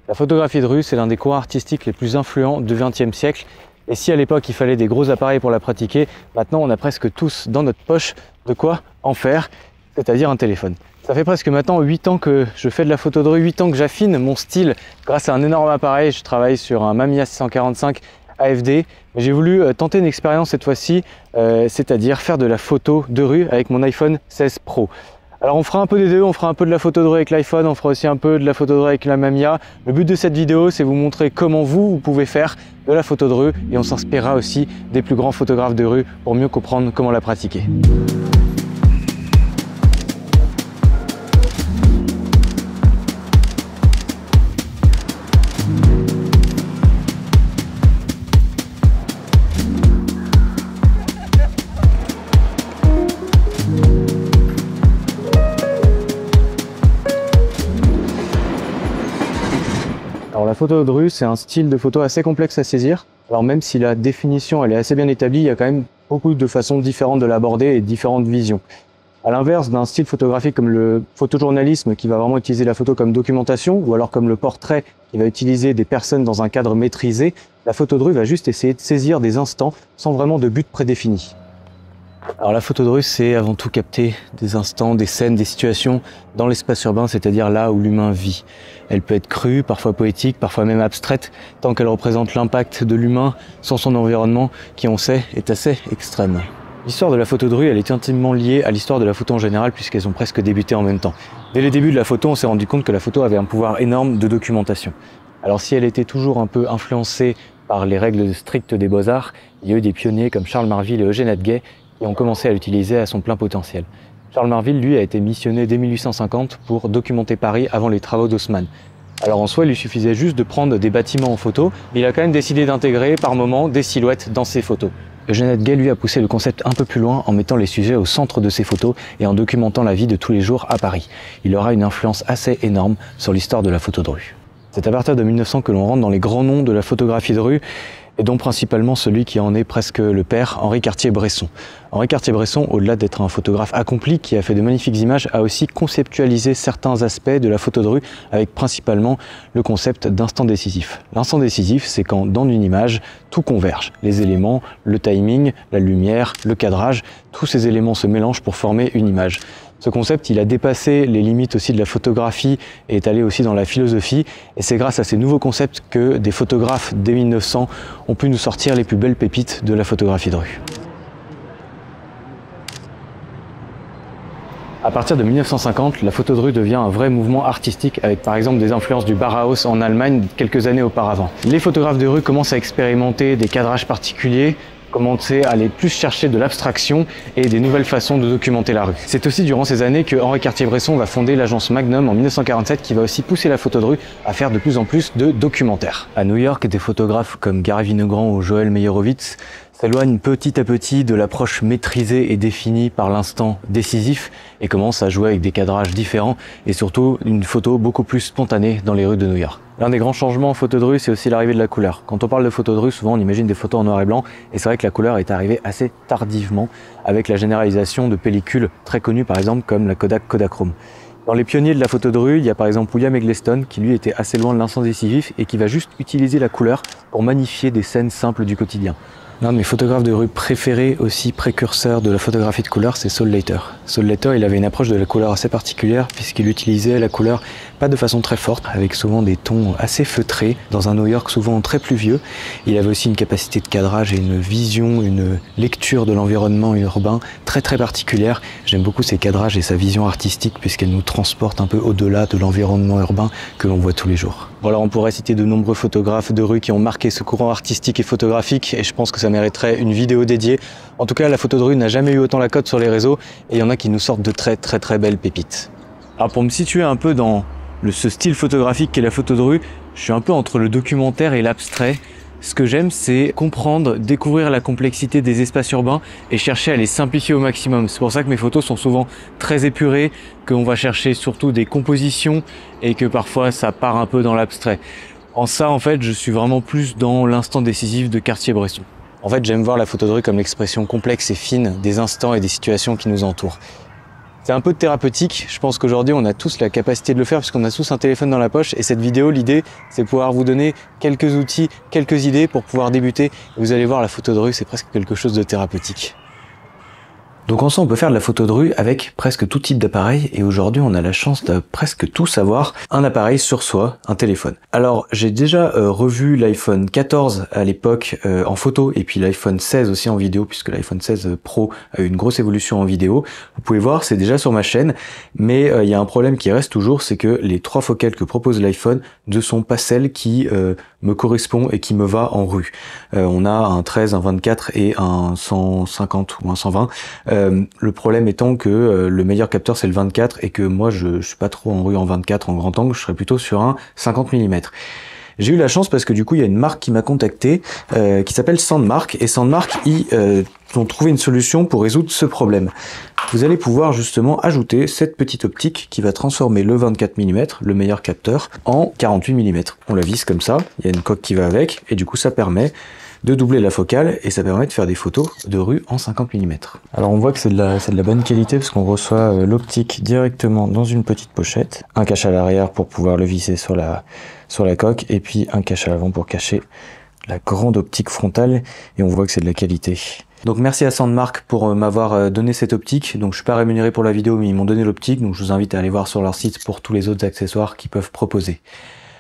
La photographie de rue, c'est l'un des courants artistiques les plus influents du XXe siècle. Et si à l'époque il fallait des gros appareils pour la pratiquer, maintenant on a presque tous dans notre poche de quoi en faire, c'est-à-dire un téléphone. Ça fait presque maintenant 8 ans que je fais de la photo de rue, 8 ans que j'affine mon style grâce à un énorme appareil. Je travaille sur un Mamiya 645 AFD, mais j'ai voulu tenter une expérience cette fois-ci, c'est-à-dire faire de la photo de rue avec mon iPhone 16 Pro. Alors on fera un peu des deux, on fera un peu de la photo de rue avec l'iPhone, on fera aussi un peu de la photo de rue avec la Mamiya. Le but de cette vidéo, c'est vous montrer comment vous pouvez faire de la photo de rue et on s'inspirera aussi des plus grands photographes de rue pour mieux comprendre comment la pratiquer. Alors la photo de rue, c'est un style de photo assez complexe à saisir. Alors même si la définition elle est assez bien établie, il y a quand même beaucoup de façons différentes de l'aborder et différentes visions. À l'inverse d'un style photographique comme le photojournalisme qui va vraiment utiliser la photo comme documentation, ou alors comme le portrait qui va utiliser des personnes dans un cadre maîtrisé, la photo de rue va juste essayer de saisir des instants sans vraiment de but prédéfini. Alors la photo de rue, c'est avant tout capter des instants, des scènes, des situations dans l'espace urbain, c'est-à-dire là où l'humain vit. Elle peut être crue, parfois poétique, parfois même abstraite, tant qu'elle représente l'impact de l'humain sur son environnement, qui on sait est assez extrême. L'histoire de la photo de rue, elle est intimement liée à l'histoire de la photo en général, puisqu'elles ont presque débuté en même temps. Dès les débuts de la photo, on s'est rendu compte que la photo avait un pouvoir énorme de documentation. Alors si elle était toujours un peu influencée par les règles strictes des beaux-arts, il y a eu des pionniers comme Charles Marville et Eugène Hadguet qui ont commencé à l'utiliser à son plein potentiel. Charles Marville, lui, a été missionné dès 1850 pour documenter Paris avant les travaux d'Haussmann. Alors en soi, il lui suffisait juste de prendre des bâtiments en photo, mais il a quand même décidé d'intégrer par moments des silhouettes dans ses photos. Eugène Hadguet, lui, a poussé le concept un peu plus loin en mettant les sujets au centre de ses photos et en documentant la vie de tous les jours à Paris. Il aura une influence assez énorme sur l'histoire de la photo de rue. C'est à partir de 1900 que l'on rentre dans les grands noms de la photographie de rue, et dont principalement celui qui en est presque le père, Henri Cartier-Bresson. Henri Cartier-Bresson, au-delà d'être un photographe accompli qui a fait de magnifiques images, a aussi conceptualisé certains aspects de la photo de rue avec principalement le concept d'instant décisif. L'instant décisif, c'est quand dans une image, tout converge. Les éléments, le timing, la lumière, le cadrage, tous ces éléments se mélangent pour former une image. Ce concept, il a dépassé les limites aussi de la photographie et est allé aussi dans la philosophie. Et c'est grâce à ces nouveaux concepts que des photographes dès 1900 ont pu nous sortir les plus belles pépites de la photographie de rue. À partir de 1950, la photo de rue devient un vrai mouvement artistique avec par exemple des influences du Bauhaus en Allemagne quelques années auparavant. Les photographes de rue commencent à expérimenter des cadrages particuliers, commencer à aller plus chercher de l'abstraction et des nouvelles façons de documenter la rue. C'est aussi durant ces années que Henri Cartier-Bresson va fonder l'agence Magnum en 1947 qui va aussi pousser la photo de rue à faire de plus en plus de documentaires. À New York, des photographes comme Gary Winogrand ou Joël Meyerowitz s'éloignent petit à petit de l'approche maîtrisée et définie par l'instant décisif et commencent à jouer avec des cadrages différents et surtout une photo beaucoup plus spontanée dans les rues de New York. L'un des grands changements en photo de rue, c'est aussi l'arrivée de la couleur. Quand on parle de photo de rue, souvent on imagine des photos en noir et blanc et c'est vrai que la couleur est arrivée assez tardivement avec la généralisation de pellicules très connues par exemple comme la Kodak Kodachrome. Dans les pionniers de la photo de rue, il y a par exemple William Eggleston qui lui était assez loin de l'instant décisif et qui va juste utiliser la couleur pour magnifier des scènes simples du quotidien. L'un de mes photographes de rue préférés, aussi précurseur de la photographie de couleur, c'est Saul Leiter. Saul Leiter, il avait une approche de la couleur assez particulière puisqu'il utilisait la couleur pas de façon très forte, avec souvent des tons assez feutrés, dans un New York souvent très pluvieux. Il avait aussi une capacité de cadrage et une vision, une lecture de l'environnement urbain très particulière. J'aime beaucoup ses cadrages et sa vision artistique puisqu'elle nous transporte un peu au-delà de l'environnement urbain que l'on voit tous les jours. Voilà, on pourrait citer de nombreux photographes de rue qui ont marqué ce courant artistique et photographique et je pense que ça mériterait une vidéo dédiée. En tout cas, la photo de rue n'a jamais eu autant la cote sur les réseaux et il y en a qui nous sortent de très belles pépites. Alors pour me situer un peu dans ce style photographique qu'est la photo de rue, je suis un peu entre le documentaire et l'abstrait. Ce que j'aime, c'est comprendre, découvrir la complexité des espaces urbains et chercher à les simplifier au maximum. C'est pour ça que mes photos sont souvent très épurées, qu'on va chercher surtout des compositions et que parfois ça part un peu dans l'abstrait. En ça, en fait, je suis vraiment plus dans l'instant décisif de Cartier-Bresson. En fait, j'aime voir la photo de rue comme l'expression complexe et fine des instants et des situations qui nous entourent. C'est un peu thérapeutique. Je pense qu'aujourd'hui, on a tous la capacité de le faire puisqu'on a tous un téléphone dans la poche. Et cette vidéo, l'idée, c'est de pouvoir vous donner quelques outils, quelques idées pour pouvoir débuter. Et vous allez voir, la photo de rue, c'est presque quelque chose de thérapeutique. Donc en soi, on peut faire de la photo de rue avec presque tout type d'appareil et aujourd'hui on a la chance de presque tous avoir un appareil sur soi, un téléphone. Alors j'ai déjà revu l'iPhone 14 à l'époque en photo et puis l'iPhone 16 aussi en vidéo puisque l'iPhone 16 Pro a eu une grosse évolution en vidéo. Vous pouvez voir, c'est déjà sur ma chaîne, mais il y a un problème qui reste toujours, c'est que les 3 focales que propose l'iPhone ne sont pas celles qui me correspondent et qui me va en rue. On a un 13, un 24 et un 150 ou un 120. Le problème étant que le meilleur capteur c'est le 24 et que moi je suis pas trop en rue en 24 en grand angle, je serais plutôt sur un 50 mm. J'ai eu la chance parce que du coup il y a une marque qui m'a contacté qui s'appelle Sandmarc et Sandmarc ils ont trouvé une solution pour résoudre ce problème. Vous allez pouvoir justement ajouter cette petite optique qui va transformer le 24 mm, le meilleur capteur, en 48 mm. On la visse comme ça, il y a une coque qui va avec et du coup ça permet de doubler la focale et ça permet de faire des photos de rue en 50 mm. Alors on voit que c'est de la bonne qualité parce qu'on reçoit l'optique directement dans une petite pochette, un cache à l'arrière pour pouvoir le visser sur la coque et puis un cache à l'avant pour cacher la grande optique frontale et on voit que c'est de la qualité. Donc merci à Sandmarc pour m'avoir donné cette optique. Donc je suis pas rémunéré pour la vidéo mais ils m'ont donné l'optique, donc je vous invite à aller voir sur leur site pour tous les autres accessoires qu'ils peuvent proposer.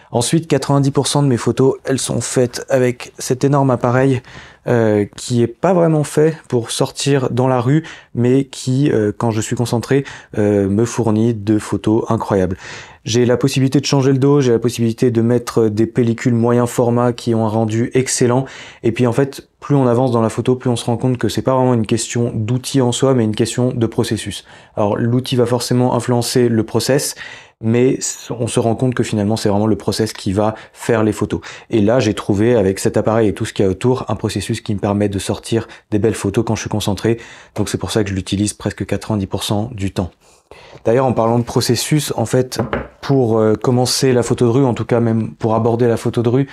Ensuite, 90% de mes photos, elles sont faites avec cet énorme appareil qui est pas vraiment fait pour sortir dans la rue, mais qui, quand je suis concentré, me fournit de photos incroyables. J'ai la possibilité de changer le dos, j'ai la possibilité de mettre des pellicules moyen format qui ont un rendu excellent. Et puis en fait, plus on avance dans la photo, plus on se rend compte que c'est pas vraiment une question d'outil en soi, mais une question de processus. Alors l'outil va forcément influencer le process, mais on se rend compte que finalement c'est vraiment le process qui va faire les photos. Et là j'ai trouvé avec cet appareil et tout ce qu'il y a autour un processus qui me permet de sortir des belles photos quand je suis concentré, donc c'est pour ça que je l'utilise presque 90% du temps. D'ailleurs en parlant de processus, en fait pour commencer la photo de rue, en tout cas même pour aborder la photo de rue,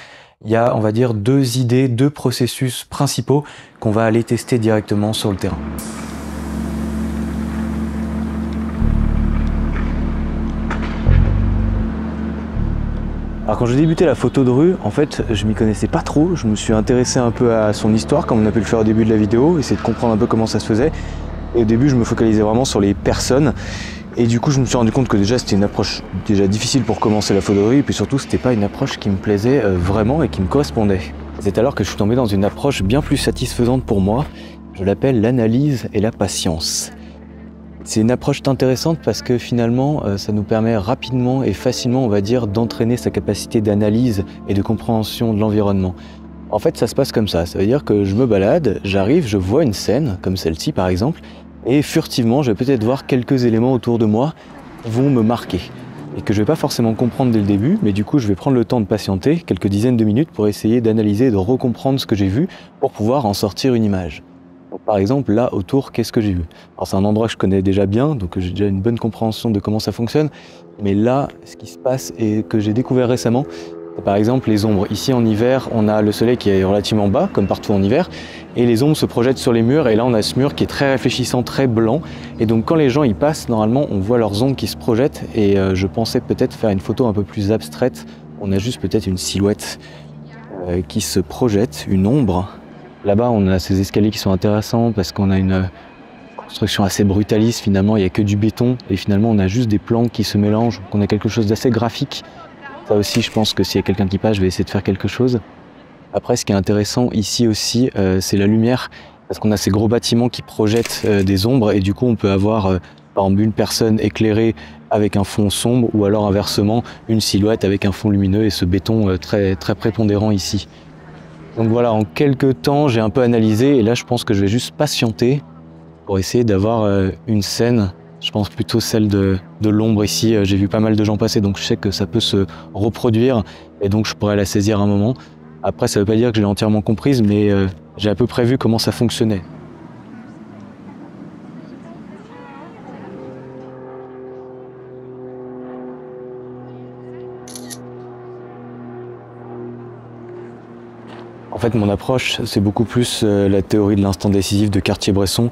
il y a on va dire 2 idées, 2 processus principaux qu'on va aller tester directement sur le terrain. Alors quand j'ai débuté la photo de rue, en fait, je m'y connaissais pas trop. Je me suis intéressé un peu à son histoire, comme on a pu le faire au début de la vidéo, essayer de comprendre un peu comment ça se faisait. Et au début, je me focalisais vraiment sur les personnes. Et du coup, je me suis rendu compte que déjà, c'était une approche déjà difficile pour commencer la photo de rue. Et puis surtout, c'était pas une approche qui me plaisait vraiment et qui me correspondait. C'est alors que je suis tombé dans une approche bien plus satisfaisante pour moi. Je l'appelle l'analyse et la patience. C'est une approche intéressante parce que finalement, ça nous permet rapidement et facilement, on va dire, d'entraîner sa capacité d'analyse et de compréhension de l'environnement. En fait, ça se passe comme ça. Ça veut dire que je me balade, j'arrive, je vois une scène, comme celle-ci par exemple, et furtivement, je vais peut-être voir quelques éléments autour de moi qui vont me marquer. Et que je vais pas forcément comprendre dès le début, mais du coup, je vais prendre le temps de patienter quelques dizaines de minutes pour essayer d'analyser et de recomprendre ce que j'ai vu pour pouvoir en sortir une image. Par exemple, là, autour, qu'est-ce que j'ai vu? Alors c'est un endroit que je connais déjà bien, donc j'ai déjà une bonne compréhension de comment ça fonctionne. Mais là, ce qui se passe et que j'ai découvert récemment, c'est par exemple les ombres. Ici, en hiver, on a le soleil qui est relativement bas, comme partout en hiver, et les ombres se projettent sur les murs, et là, on a ce mur qui est très réfléchissant, très blanc. Et donc, quand les gens y passent, normalement, on voit leurs ombres qui se projettent, et je pensais peut-être faire une photo un peu plus abstraite. On a juste peut-être une silhouette qui se projette, une ombre. Là-bas, on a ces escaliers qui sont intéressants parce qu'on a une construction assez brutaliste. Finalement, il n'y a que du béton et finalement, on a juste des plans qui se mélangent. Donc, on a quelque chose d'assez graphique. Ça aussi, je pense que s'il y a quelqu'un qui passe, je vais essayer de faire quelque chose. Après, ce qui est intéressant ici aussi, c'est la lumière parce qu'on a ces gros bâtiments qui projettent des ombres et du coup, on peut avoir par exemple une personne éclairée avec un fond sombre ou alors inversement, une silhouette avec un fond lumineux et ce béton très prépondérant ici. Donc voilà, en quelques temps, j'ai un peu analysé et là, je pense que je vais juste patienter pour essayer d'avoir une scène. Je pense plutôt celle de l'ombre ici. J'ai vu pas mal de gens passer, donc je sais que ça peut se reproduire et donc je pourrais la saisir un moment. Après, ça ne veut pas dire que je l'ai entièrement comprise, mais j'ai à peu près vu comment ça fonctionnait. En fait, mon approche, c'est beaucoup plus la théorie de l'instant décisif de Cartier-Bresson.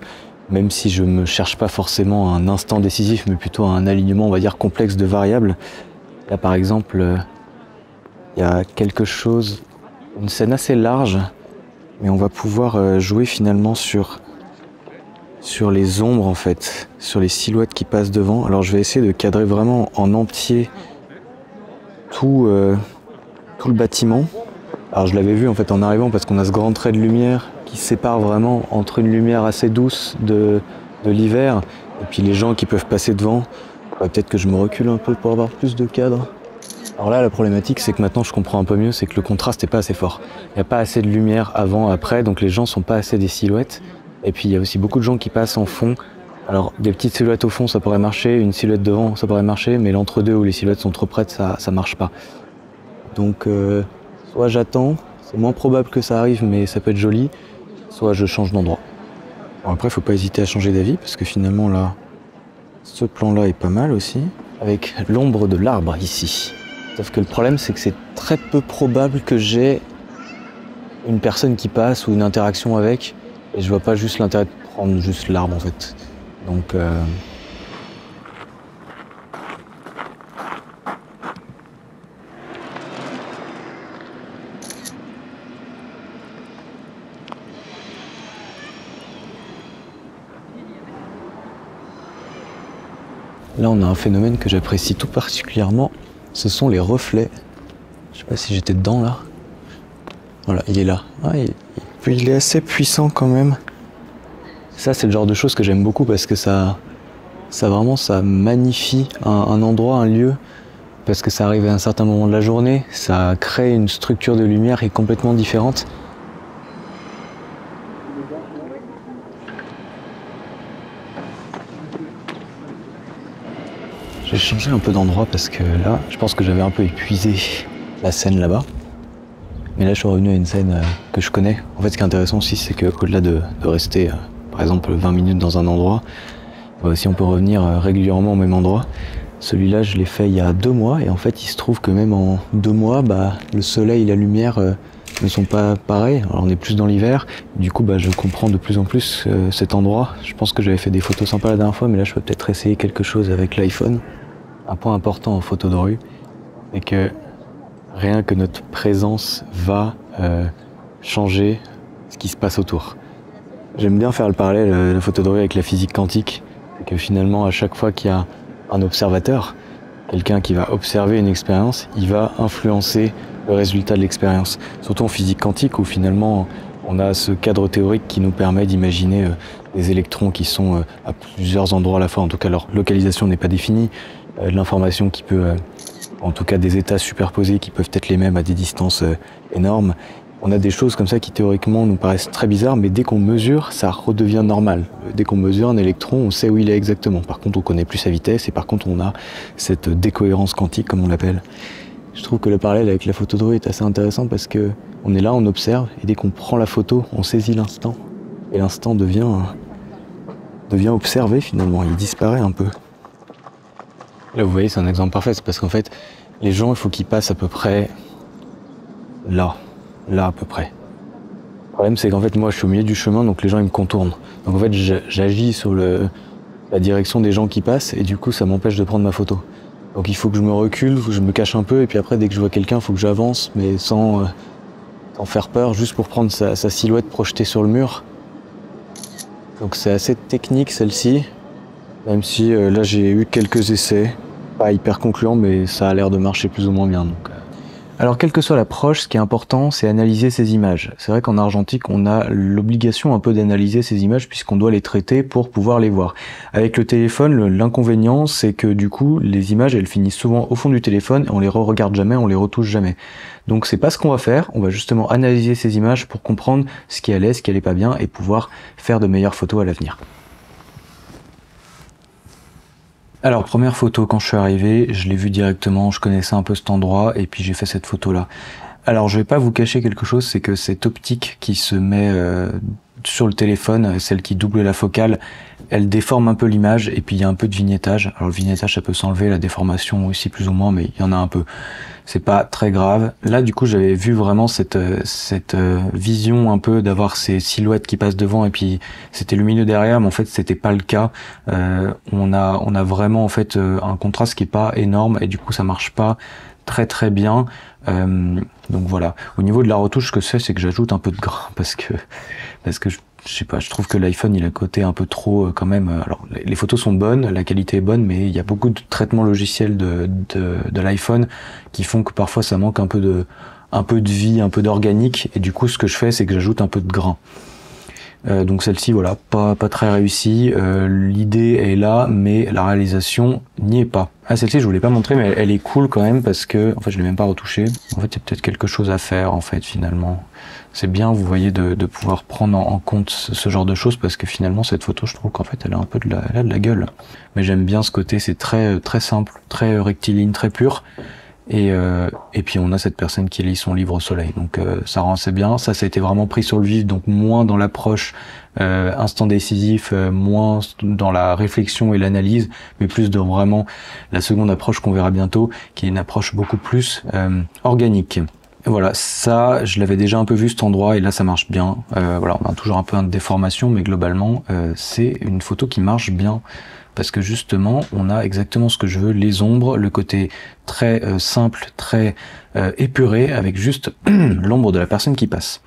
même si je me cherche pas forcément un instant décisif, mais plutôt un alignement, on va dire, complexe de variables. Là, par exemple, il y a quelque chose, une scène assez large, mais on va pouvoir jouer finalement sur les ombres en fait, sur les silhouettes qui passent devant. Alors je vais essayer de cadrer vraiment en entier tout le bâtiment. Alors je l'avais vu en fait en arrivant parce qu'on a ce grand trait de lumière qui sépare vraiment entre une lumière assez douce de l'hiver et puis les gens qui peuvent passer devant. Peut-être que je me recule un peu pour avoir plus de cadre. Alors là, la problématique, c'est que maintenant je comprends un peu mieux, c'est que le contraste n'est pas assez fort. Il n'y a pas assez de lumière avant, après, donc les gens sont pas assez des silhouettes. Et puis il y a aussi beaucoup de gens qui passent en fond. Alors des petites silhouettes au fond, ça pourrait marcher, une silhouette devant, ça pourrait marcher, mais l'entre-deux où les silhouettes sont trop près, ça marche pas. Donc soit j'attends, c'est moins probable que ça arrive, mais ça peut être joli, soit je change d'endroit. Bon, après, faut pas hésiter à changer d'avis, parce que finalement là, ce plan-là est pas mal aussi, avec l'ombre de l'arbre ici. Sauf que le problème, c'est que c'est très peu probable que j'ai une personne qui passe ou une interaction avec, et je vois pas juste l'intérêt de prendre juste l'arbre en fait. Donc là, on a un phénomène que j'apprécie tout particulièrement, ce sont les reflets. Je sais pas si j'étais dedans là. Voilà, il est là. Ah, il est assez puissant quand même. Ça, c'est le genre de choses que j'aime beaucoup parce que ça magnifie un endroit, un lieu, parce que ça arrive à un certain moment de la journée, ça crée une structure de lumière qui est complètement différente. J'ai changé un peu d'endroit parce que là, je pense que j'avais un peu épuisé la scène là-bas. Mais là, je suis revenu à une scène que je connais. En fait, ce qui est intéressant aussi, c'est qu'au-delà de rester, par exemple, 20 minutes dans un endroit, si on peut revenir régulièrement au même endroit. Celui-là, je l'ai fait il y a 2 mois, et en fait, il se trouve que même en 2 mois, le soleil et la lumière ne sont pas pareils. Alors, on est plus dans l'hiver. Du coup, je comprends de plus en plus cet endroit. Je pense que j'avais fait des photos sympas la dernière fois, mais là, je peux peut-être essayer quelque chose avec l'iPhone. Un point important en photo de rue, c'est que rien que notre présence va changer ce qui se passe autour. J'aime bien faire le parallèle de la photo de rue avec la physique quantique, c'est que finalement, à chaque fois qu'il y a un observateur, quelqu'un qui va observer une expérience, il va influencer le résultat de l'expérience. Surtout en physique quantique où finalement on a ce cadre théorique qui nous permet d'imaginer des électrons qui sont à plusieurs endroits à la fois. En tout cas, leur localisation n'est pas définie. L'information qui peut, en tout cas des états superposés qui peuvent être les mêmes à des distances énormes. On a des choses comme ça qui théoriquement nous paraissent très bizarres, mais dès qu'on mesure, ça redevient normal. Dès qu'on mesure un électron, on sait où il est exactement. Par contre, on connaît plus sa vitesse et par contre, on a cette décohérence quantique, comme on l'appelle. Je trouve que le parallèle avec la photo de rue est assez intéressant parce que on est là, on observe, et dès qu'on prend la photo, on saisit l'instant. Et l'instant devient observé finalement, il disparaît un peu. Là, vous voyez, c'est un exemple parfait, c'est parce qu'en fait, les gens, il faut qu'ils passent à peu près là à peu près. Le problème, c'est qu'en fait, moi, je suis au milieu du chemin, donc les gens, ils me contournent. Donc en fait, j'agis sur la direction des gens qui passent, et du coup, ça m'empêche de prendre ma photo. Donc il faut que je me recule, que je me cache un peu, et puis après, dès que je vois quelqu'un, il faut que j'avance, mais sans faire peur, juste pour prendre sa silhouette projetée sur le mur. Donc c'est assez technique, celle-ci. Même si là j'ai eu quelques essais, pas hyper concluants, mais ça a l'air de marcher plus ou moins bien. Donc, Alors quelle que soit l'approche, ce qui est important, c'est analyser ces images. C'est vrai qu'en argentique, on a l'obligation un peu d'analyser ces images puisqu'on doit les traiter pour pouvoir les voir. Avec le téléphone, l'inconvénient, c'est que du coup, les images, elles finissent souvent au fond du téléphone et on les re-regarde jamais, on les retouche jamais. Donc c'est pas ce qu'on va faire, on va justement analyser ces images pour comprendre ce qui allait, ce qui allait pas bien et pouvoir faire de meilleures photos à l'avenir. Alors, première photo, quand je suis arrivé, je l'ai vu directement, je connaissais un peu cet endroit, et puis j'ai fait cette photo-là. Alors, je vais pas vous cacher quelque chose, c'est que cette optique qui se met sur le téléphone, celle qui double la focale, elle déforme un peu l'image et puis il y a un peu de vignettage. Alors le vignettage ça peut s'enlever, la déformation aussi plus ou moins, mais il y en a un peu. C'est pas très grave. Là du coup j'avais vu vraiment cette vision un peu d'avoir ces silhouettes qui passent devant et puis c'était lumineux derrière, mais en fait c'était pas le cas. On a vraiment en fait un contraste qui est pas énorme et du coup ça marche pas très bien. Donc voilà. Au niveau de la retouche, ce que c'est que j'ajoute un peu de grain parce que je sais pas, je trouve que l'iPhone il a un côté un peu trop quand même. Alors les photos sont bonnes, la qualité est bonne, mais il y a beaucoup de traitements logiciels de l'iPhone qui font que parfois ça manque un peu de vie, un peu d'organique, et du coup ce que je fais c'est que j'ajoute un peu de grain. Donc celle-ci voilà, pas très réussie. L'idée est là, mais la réalisation n'y est pas. Ah, celle-ci je voulais pas montrer, mais elle est cool quand même parce que en fait je l'ai même pas retouchée. En fait il y a peut-être quelque chose à faire en fait finalement. C'est bien, vous voyez, de pouvoir prendre en compte ce genre de choses parce que finalement cette photo je trouve qu'en fait elle a un peu elle a de la gueule. Mais j'aime bien ce côté, c'est très simple, très rectiligne, très pur. Et puis on a cette personne qui lit son livre au soleil, donc ça rend assez bien. Ça a été vraiment pris sur le vif, donc moins dans l'approche instant décisif, moins dans la réflexion et l'analyse, mais plus dans vraiment la seconde approche qu'on verra bientôt, qui est une approche beaucoup plus organique. Et voilà, ça je l'avais déjà un peu vu cet endroit et là ça marche bien. Voilà, on a toujours un peu de déformation, mais globalement c'est une photo qui marche bien. Parce que justement, on a exactement ce que je veux, les ombres, le côté très simple, très épuré, avec juste l'ombre de la personne qui passe.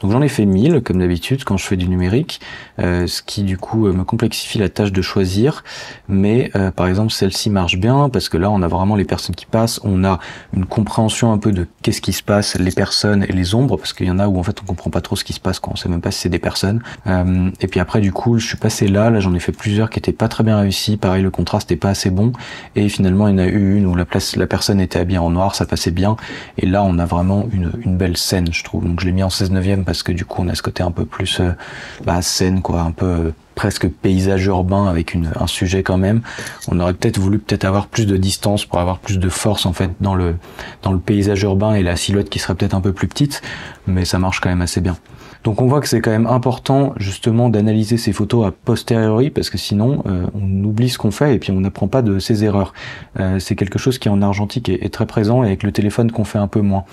Donc j'en ai fait 1000, comme d'habitude, quand je fais du numérique, ce qui du coup me complexifie la tâche de choisir, mais par exemple celle-ci marche bien, parce que là on a vraiment les personnes qui passent, on a une compréhension un peu de qu'est-ce qui se passe, les personnes et les ombres, parce qu'il y en a où en fait on comprend pas trop ce qui se passe, quand on sait même pas si c'est des personnes. Et puis après du coup je suis passé là j'en ai fait plusieurs qui étaient pas très bien réussis, pareil le contraste n'est pas assez bon, et finalement il y en a eu une où la personne était habillée en noir, ça passait bien, et là on a vraiment une belle scène je trouve, donc je l'ai mis en 16/9 parce que du coup on a ce côté un peu plus scène quoi, un peu presque paysage urbain avec un sujet quand même. On aurait peut-être voulu avoir plus de distance pour avoir plus de force en fait dans le paysage urbain et la silhouette qui serait peut-être un peu plus petite, mais ça marche quand même assez bien. Donc on voit que c'est quand même important justement d'analyser ces photos a posteriori parce que sinon on oublie ce qu'on fait et puis on n'apprend pas de ses erreurs. C'est quelque chose qui en argentique est très présent et avec le téléphone qu'on fait un peu moins.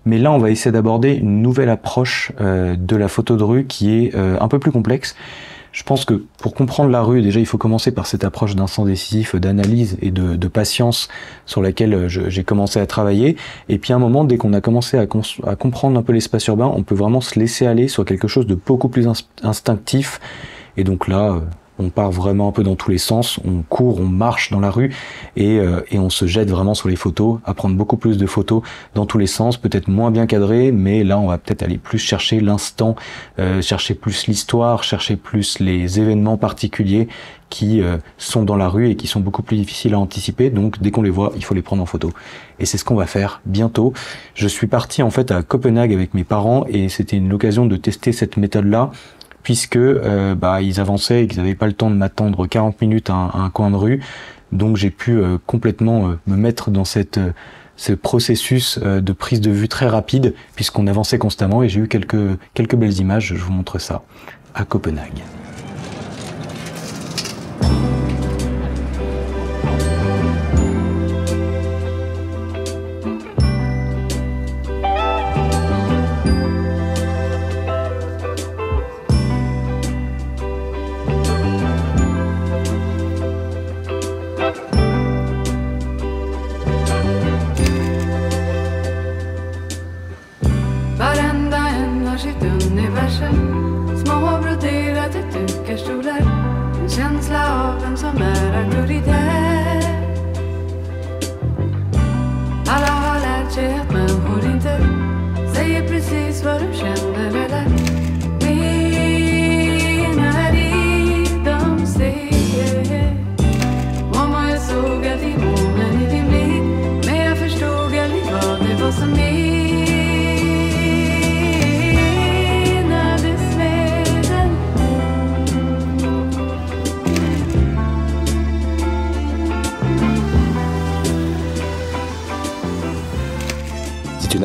Mais là, on va essayer d'aborder une nouvelle approche de la photo de rue qui est un peu plus complexe. Je pense que pour comprendre la rue, déjà, il faut commencer par cette approche d'instant décisif, d'analyse et de patience sur laquelle j'ai commencé à travailler. Et puis à un moment, dès qu'on a commencé à comprendre un peu l'espace urbain, on peut vraiment se laisser aller sur quelque chose de beaucoup plus instinctif. Et donc là... on part vraiment un peu dans tous les sens, on court, on marche dans la rue et on se jette vraiment sur les photos, à prendre beaucoup plus de photos dans tous les sens, peut-être moins bien cadrées, mais là on va peut-être aller plus chercher l'instant, chercher plus l'histoire, chercher plus les événements particuliers qui sont dans la rue et qui sont beaucoup plus difficiles à anticiper, donc dès qu'on les voit, il faut les prendre en photo. Et c'est ce qu'on va faire bientôt. Je suis parti en fait à Copenhague avec mes parents et c'était l'occasion de tester cette méthode-là, puisque ils avançaient et qu'ils n'avaient pas le temps de m'attendre 40 minutes à un coin de rue. Donc j'ai pu complètement me mettre dans ce processus de prise de vue très rapide, puisqu'on avançait constamment et j'ai eu quelques belles images, je vous montre ça, à Copenhague.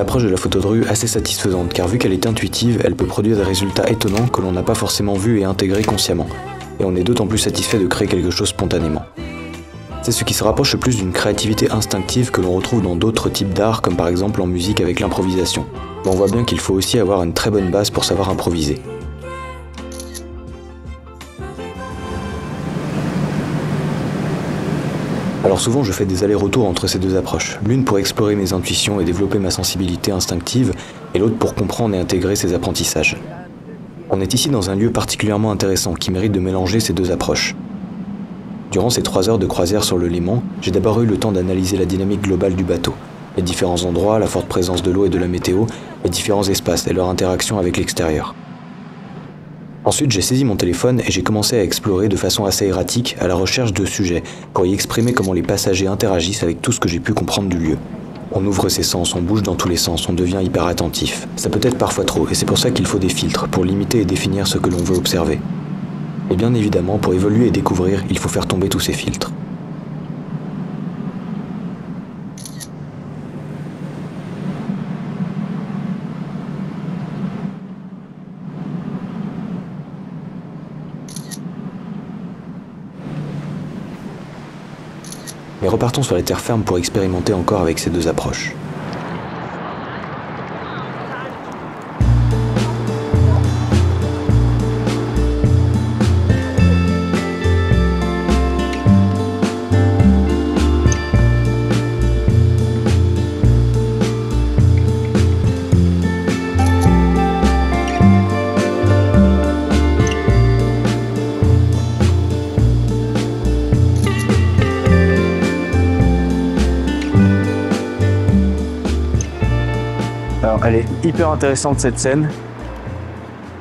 approche de la photo de rue assez satisfaisante car vu qu'elle est intuitive, elle peut produire des résultats étonnants que l'on n'a pas forcément vus et intégrés consciemment. Et on est d'autant plus satisfait de créer quelque chose spontanément. C'est ce qui se rapproche le plus d'une créativité instinctive que l'on retrouve dans d'autres types d'art comme par exemple en musique avec l'improvisation. Mais on voit bien qu'il faut aussi avoir une très bonne base pour savoir improviser. Alors souvent je fais des allers-retours entre ces deux approches, l'une pour explorer mes intuitions et développer ma sensibilité instinctive, et l'autre pour comprendre et intégrer ces apprentissages. On est ici dans un lieu particulièrement intéressant qui mérite de mélanger ces deux approches. Durant ces 3 heures de croisière sur le Léman, j'ai d'abord eu le temps d'analyser la dynamique globale du bateau, les différents endroits, la forte présence de l'eau et de la météo, les différents espaces et leur interaction avec l'extérieur. Ensuite, j'ai saisi mon téléphone et j'ai commencé à explorer de façon assez erratique à la recherche de sujets pour y exprimer comment les passagers interagissent avec tout ce que j'ai pu comprendre du lieu. On ouvre ses sens, on bouge dans tous les sens, on devient hyper attentif. Ça peut être parfois trop et c'est pour ça qu'il faut des filtres pour limiter et définir ce que l'on veut observer. Et bien évidemment, pour évoluer et découvrir, il faut faire tomber tous ces filtres. Mais repartons sur les terres fermes pour expérimenter encore avec ces deux approches. Alors, elle est hyper intéressante cette scène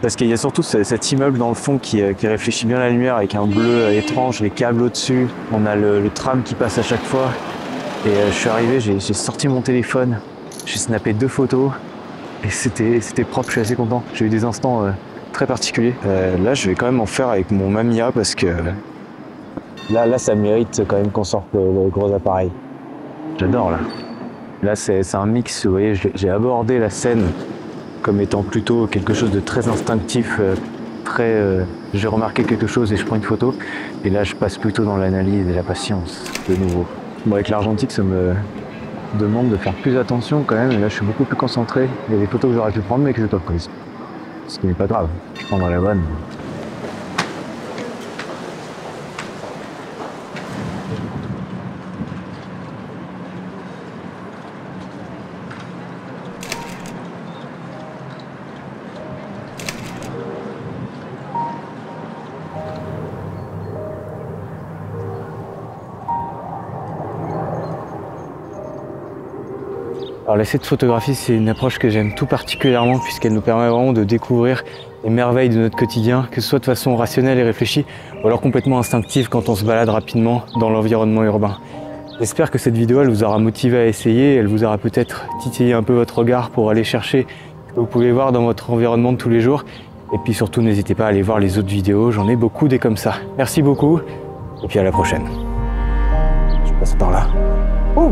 parce qu'il y a surtout cet immeuble dans le fond qui réfléchit bien la lumière avec un bleu étrange, les câbles au-dessus, on a le tram qui passe à chaque fois et je suis arrivé, j'ai sorti mon téléphone, j'ai snappé 2 photos et c'était propre, je suis assez content, j'ai eu des instants très particuliers. Là je vais quand même en faire avec mon Mamiya parce que là ça mérite quand même qu'on sorte le gros appareil. J'adore là. Là, c'est un mix, vous voyez, j'ai abordé la scène comme étant plutôt quelque chose de très instinctif, j'ai remarqué quelque chose et je prends une photo. Et là, je passe plutôt dans l'analyse et la patience, de nouveau. Bon, avec l'argentique, ça me demande de faire plus attention quand même. Et là, je suis beaucoup plus concentré. Il y a des photos que j'aurais pu prendre, mais que je n'ai pas prises. Ce qui n'est pas grave, je prendrai la bonne. Alors l'essai de photographie, c'est une approche que j'aime tout particulièrement puisqu'elle nous permet vraiment de découvrir les merveilles de notre quotidien, que ce soit de façon rationnelle et réfléchie ou alors complètement instinctive quand on se balade rapidement dans l'environnement urbain. J'espère que cette vidéo elle vous aura motivé à essayer, elle vous aura peut-être titillé un peu votre regard pour aller chercher ce que vous pouvez voir dans votre environnement de tous les jours. Et puis surtout, n'hésitez pas à aller voir les autres vidéos, j'en ai beaucoup des comme ça. Merci beaucoup et puis à la prochaine. Je passe par là. Oh.